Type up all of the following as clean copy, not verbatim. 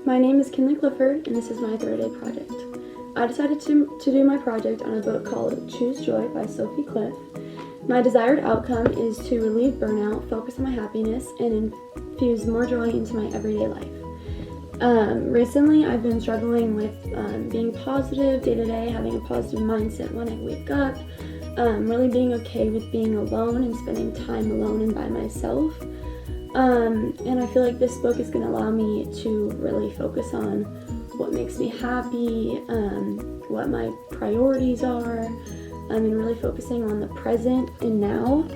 My name is Kinley Clifford, and this is my third day project. I decided to do my project on a book called Choose Joy by Sophie Cliff. My desired outcome is to relieve burnout, focus on my happiness, and infuse more joy into my everyday life. Recently, I've been struggling with being positive day to day, having a positive mindset when I wake up, really being okay with being alone and spending time alone and by myself. And I feel like this book is going to allow me to really focus on what makes me happy, what my priorities are, and really focusing on the present and now.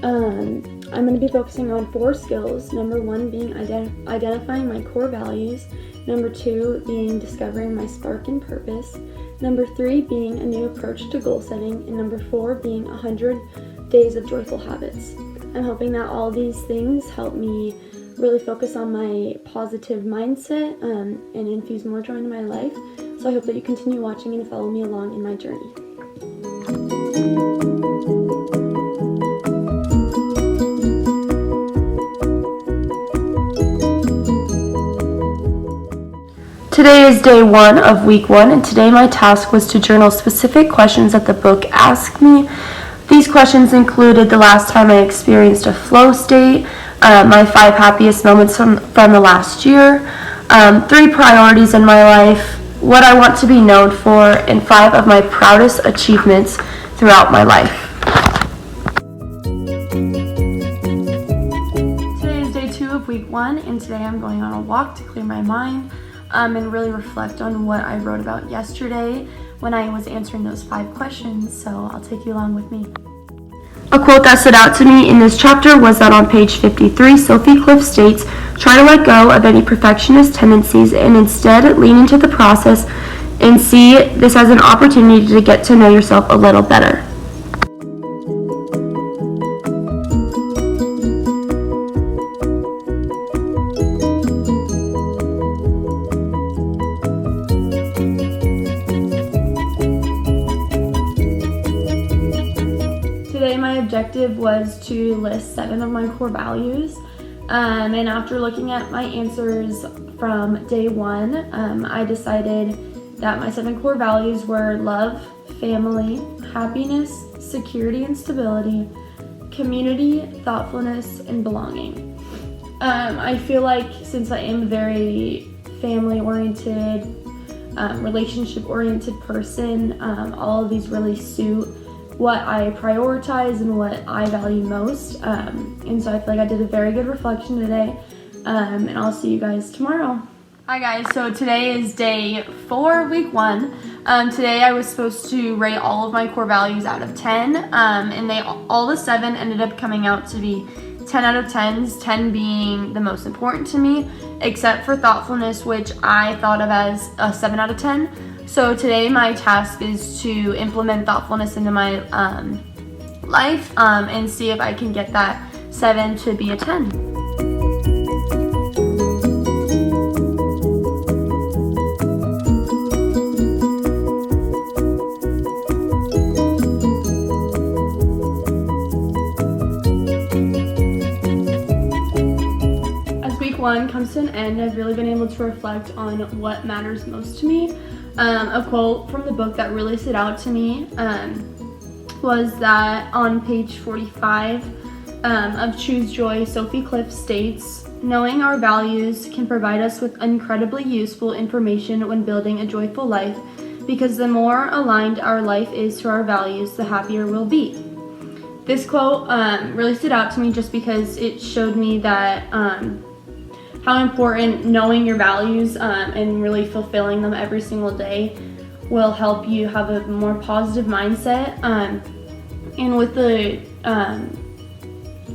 I'm going to be focusing on 4 skills. Number 1 being identifying my core values. Number 2 being discovering my spark and purpose. Number 3 being a new approach to goal setting. And number 4 being 100 days of joyful habits. I'm hoping that all these things help me really focus on my positive mindset and infuse more joy into my life. So I hope that you continue watching and follow me along in my journey. Today is day 1 of week 1, and today my task was to journal specific questions that the book asked me. These questions included the last time I experienced a flow state, my 5 happiest moments from the last year, 3 priorities in my life, what I want to be known for, and 5 of my proudest achievements throughout my life. Today is day 2 of week 1, and today I'm going on a walk to clear my mind and really reflect on what I wrote about yesterday when I was answering those 5 questions, so I'll take you along with me. A quote that stood out to me in this chapter was that on page 53, Sophie Cliff states, "Try to let go of any perfectionist tendencies and instead lean into the process and see this as an opportunity to get to know yourself a little better." Today my objective was to list 7 of my core values, and after looking at my answers from day 1, I decided that my 7 core values were love, family, happiness, security and stability, community, thoughtfulness, and belonging. I feel like since I am a very family-oriented, relationship-oriented person, all of these really suit what I prioritize and what I value most, and so I feel like I did a very good reflection today, and I'll see you guys tomorrow. Hi guys, so today is day 4 of week 1. Today I was supposed to rate all of my core values out of 10, and all the 7 ended up coming out to be 10 out of 10s, 10 being the most important to me, except for thoughtfulness, which I thought of as a 7 out of 10. So today my task is to implement thoughtfulness into my life and see if I can get that 7 to be a 10. As week 1 comes to an end, I've really been able to reflect on what matters most to me. A quote from the book that really stood out to me was that on page 45 of Choose Joy, Sophie Cliff states, "Knowing our values can provide us with incredibly useful information when building a joyful life, because the more aligned our life is to our values, the happier we'll be." This quote really stood out to me just because it showed me that how important knowing your values and really fulfilling them every single day will help you have a more positive mindset. And with the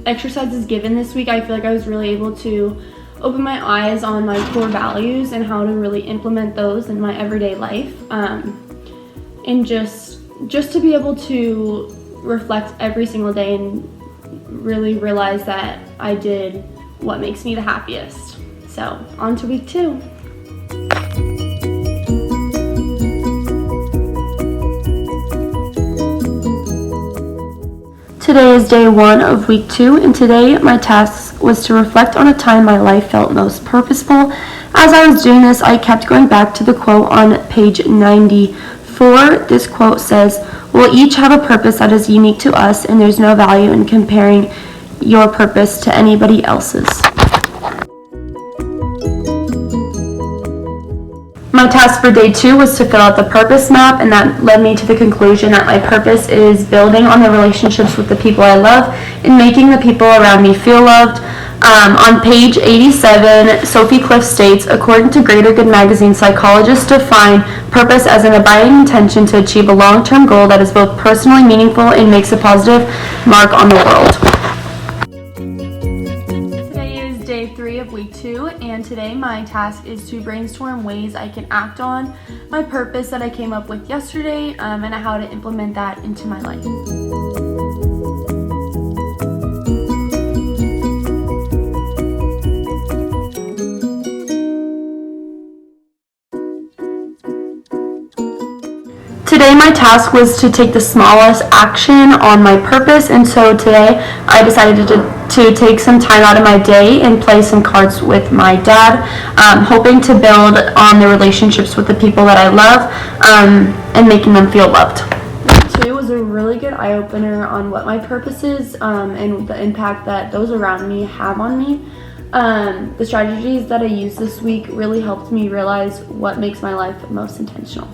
exercises given this week, I feel like I was really able to open my eyes on my core values and how to really implement those in my everyday life. And just to be able to reflect every single day and really realize that I did what makes me the happiest. So, on to week 2. Today is day 1 of week 2, and today my task was to reflect on a time my life felt most purposeful As I was doing this, I kept going back to the quote on page 94. This quote says, "We'll each have a purpose that is unique to us, and there's no value in comparing your purpose to anybody else's." My task for day 2 was to fill out the purpose map, and that led me to the conclusion that my purpose is building on the relationships with the people I love and making the people around me feel loved. On page 87, Sophie Cliff states, "According to Greater Good magazine, psychologists define purpose as an abiding intention to achieve a long-term goal that is both personally meaningful and makes a positive mark on the world." Day 3 of week 2, and today my task is to brainstorm ways I can act on my purpose that I came up with yesterday, and how to implement that into my life. Today my task was to take the smallest action on my purpose, and so today I decided to take some time out of my day and play some cards with my dad, hoping to build on the relationships with the people that I love, and making them feel loved. Today was a really good eye-opener on what my purpose is, and the impact that those around me have on me. The strategies that I used this week really helped me realize what makes my life most intentional.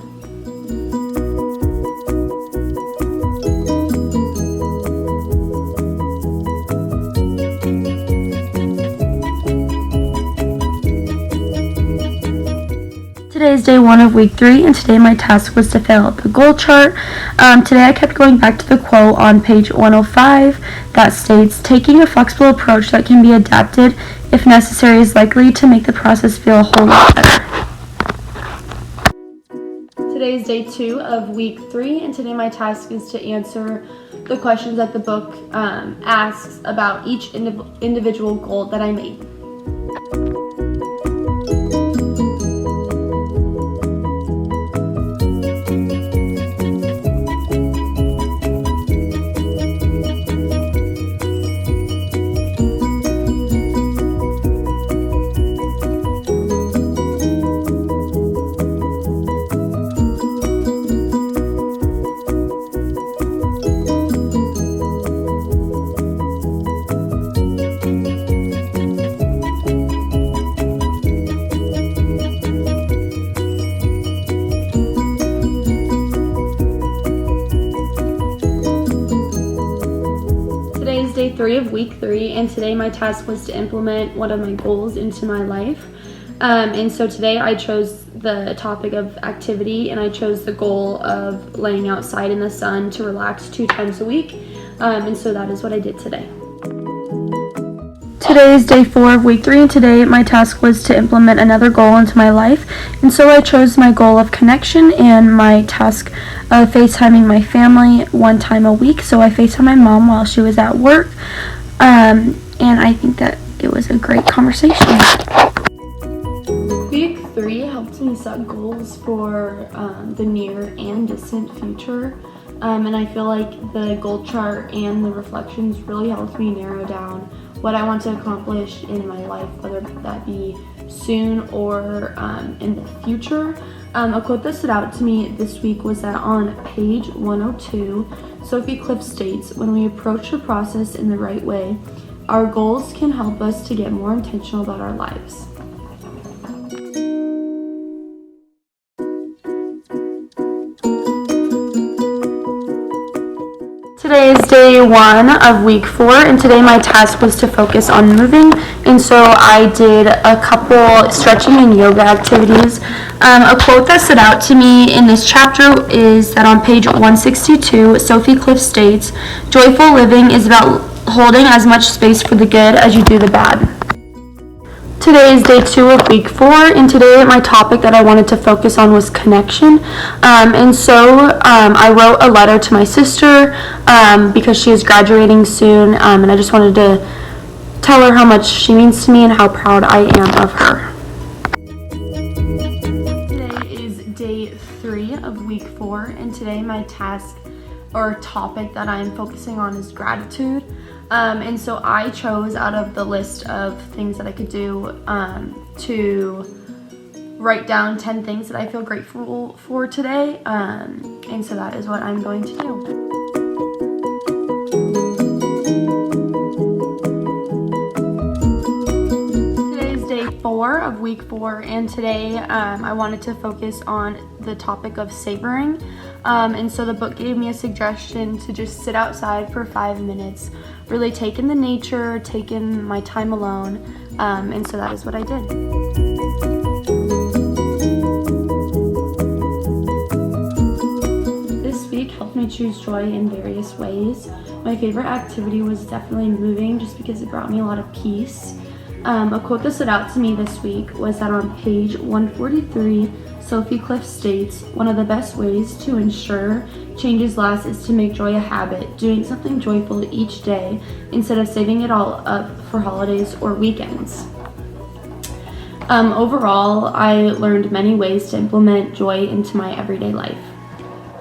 Today is day 1 of week 3, and today my task was to fill out the goal chart. Today I kept going back to the quote on page 105 that states, "Taking a flexible approach that can be adapted if necessary is likely to make the process feel a whole lot better." Today is day 2 of week 3, and today my task is to answer the questions that the book asks about each individual goal that I made. Day 3 of week 3, and today my task was to implement one of my goals into my life. And so today I chose the topic of activity, and I chose the goal of laying outside in the sun to relax 2 times a week. And so that is what I did today. Today is day 4 of week 3, and today my task was to implement another goal into my life. And so I chose my goal of connection and my task of FaceTiming my family 1 time a week. So I FaceTimed my mom while she was at work, and I think that it was a great conversation. Week 3 helped me set goals for the near and distant future. And I feel like the goal chart and the reflections really helped me narrow down what I want to accomplish in my life, whether that be soon or in the future. A quote that stood out to me this week was that on page 102, Sophie Cliff states, "When we approach the process in the right way, our goals can help us to get more intentional about our lives." Today is day 1 of week 4, and today my task was to focus on moving, and so I did a couple stretching and yoga activities. A quote that stood out to me in this chapter is that on page 162, Sophie Cliff states, "Joyful living is about holding as much space for the good as you do the bad." Today is day 2 of week 4, and today my topic that I wanted to focus on was connection. And so I wrote a letter to my sister because she is graduating soon, and I just wanted to tell her how much she means to me and how proud I am of her. Today is day 3 of week 4, and today my task or topic that I'm focusing on is gratitude. And so I chose out of the list of things that I could do to write down 10 things that I feel grateful for today, and so that is what I'm going to do. Day 4 of week 4, and today I wanted to focus on the topic of savoring, and so the book gave me a suggestion to just sit outside for 5 minutes, really take in the nature, take in my time alone, and so that is what I did. This week helped me choose joy in various ways. My favorite activity was definitely moving, just because it brought me a lot of peace. A quote that stood out to me this week was that on page 143, Sophie Cliff states, "One of the best ways to ensure changes last is to make joy a habit, doing something joyful each day instead of saving it all up for holidays or weekends." Overall, I learned many ways to implement joy into my everyday life.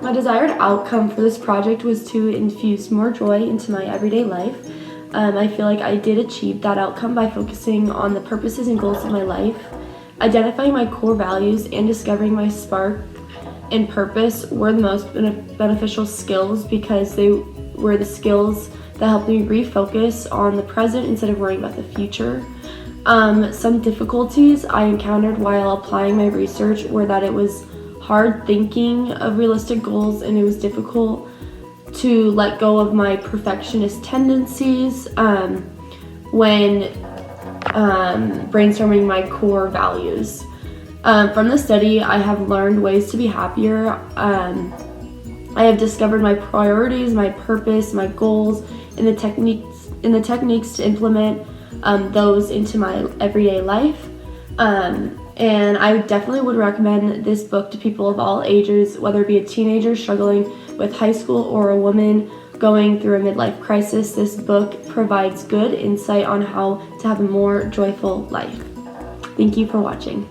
My desired outcome for this project was to infuse more joy into my everyday life. I feel like I did achieve that outcome by focusing on the purposes and goals of my life, identifying my core values, and discovering my spark and purpose were the most beneficial skills, because they were the skills that helped me refocus on the present instead of worrying about the future. Some difficulties I encountered while applying my research were that it was hard thinking of realistic goals, and it was difficult to let go of my perfectionist tendencies when brainstorming my core values. From the study, I have learned ways to be happier. I have discovered my priorities, my purpose, my goals, and the techniques to implement those into my everyday life. And I definitely would recommend this book to people of all ages, whether it be a teenager struggling with high school or a woman going through a midlife crisis. This book provides good insight on how to have a more joyful life. Thank you for watching.